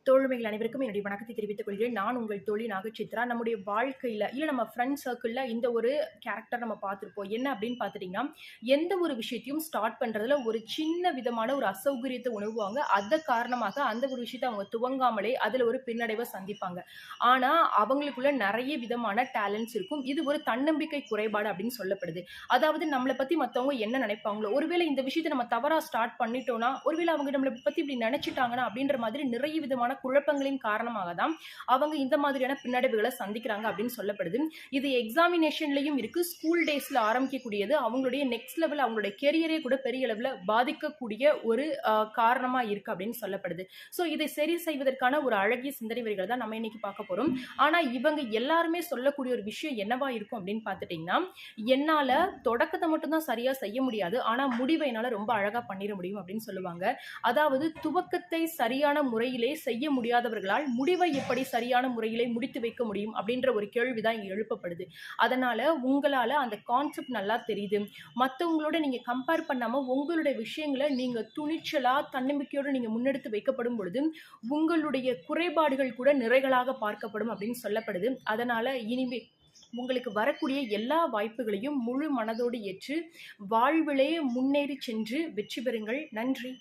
தோழமைகள் அனைவருக்கும் என்னுடைய வணக்கத்தை தெரிவித்துக் கொள்கிறேன். நான் உங்கள் தோழி நாகசித்ரா. நம்முடைய வாழ்க்கையில, இல்ல நம்ம ஃப்ரெண்ட் சர்க்கிள்ல இந்த ஒரு கேரக்டர் நம்ம பார்த்திருப்போம். என்ன அப்படின்னு பார்த்துட்டீங்கன்னா, எந்த ஒரு விஷயத்தையும் ஸ்டார்ட் பண்றதுல ஒரு சின்ன விதமான ஒரு அசௌகரியத்த உணருவாங்க. காரணமாக அந்த ஒரு விஷயத்த அவங்க துவங்காமலே அதுல ஒரு பின்னடைவ சந்திப்பாங்க. ஆனா, அவங்களுக்குள்ள நெறைய விதமான டேலண்ட்ஸ் இருக்கும். இது ஒரு தன்னம்பிக்கை குறைபாடு அப்படின்னு சொல்லப்படுது. அதாவது நம்மள பத்தி மத்தவங்க என்ன நினைப்பாங்களோ, ஒருவேளை இந்த விஷயத்த நம்ம தவறா ஸ்டார்ட் பண்ணிட்டோம்னா, ஒருவேளை அவங்க நம்மள பத்தி இப்படி நினைச்சுட்டாங்கன்னா அப்படின்ற மாதிரி நிறைய விதமான குழப்பங்களின் காரணமாக தான் அவங்க இந்த மாதிரியான பின்னடைவுகளை சந்திக்கிறாங்க அப்படின்னு சொல்லப்படுது. இது எக்ஸாமினேஷன்லயும் இருக்கு. ஸ்கூல் டேஸ்ல ஆரம்பிக்கக்கூடியது அவங்களுடைய நெக்ஸ்ட் லெவல் அவங்களுடைய கெரியரே கூட பெரிய அளவுல பாதிக்கக்கூடிய ஒரு காரணமா இருக்கு அப்படின்னு சொல்லப்படுது. சோ இதை சரி செய்வதற்கான ஒரு அழகிய சிந்தனை வரிகள் தான் நம்ம இன்னைக்கு பார்க்க போறோம். ஆனா இவங்க எல்லாருமே சொல்லக்கூடிய ஒரு விஷயம் என்னவா இருக்கும் அப்படின்னு பார்த்துட்டீங்கன்னா, என்னால தொடக்கத்தை மட்டும் தான் சரியா செய்ய முடியாது, ஆனா முடிவை என்னால ரொம்ப அழகா பண்ணிட முடியும் அப்படின்னு சொல்லுவாங்க. அதாவது துவக்கத்தை சரியான முறையிலே செய்ய முடியாதவர்களால் முடிவை எப்படி சரியான முறையிலே முடித்து வைக்க முடியும் அப்படின்ற ஒரு கேள்விதான் இங்க எழுப்பப்படுது. அதனால உங்களால அந்த கான்செப்ட் நல்லா தெரியுது. மத்தவங்களோட நீங்க கம்பேர் பண்ணாம உங்களுடைய விஷயங்கள நீங்க துணிச்சலா, தன்னம்பிக்கையோட நீங்க முன்னெடுத்து வைக்கப்படும் பொழுது, உங்களுடைய குறைபாடுகள் கூட நிறைகளாக பார்க்கப்படும் அப்படின்னு சொல்லப்படுது. அதனால இனிமே உங்களுக்கு வரக்கூடிய எல்லா வாய்ப்புகளையும் முழு மனதோடு ஏற்று வாழ்விலே முன்னேறி சென்று வெற்றி பெறுங்கள். நன்றி.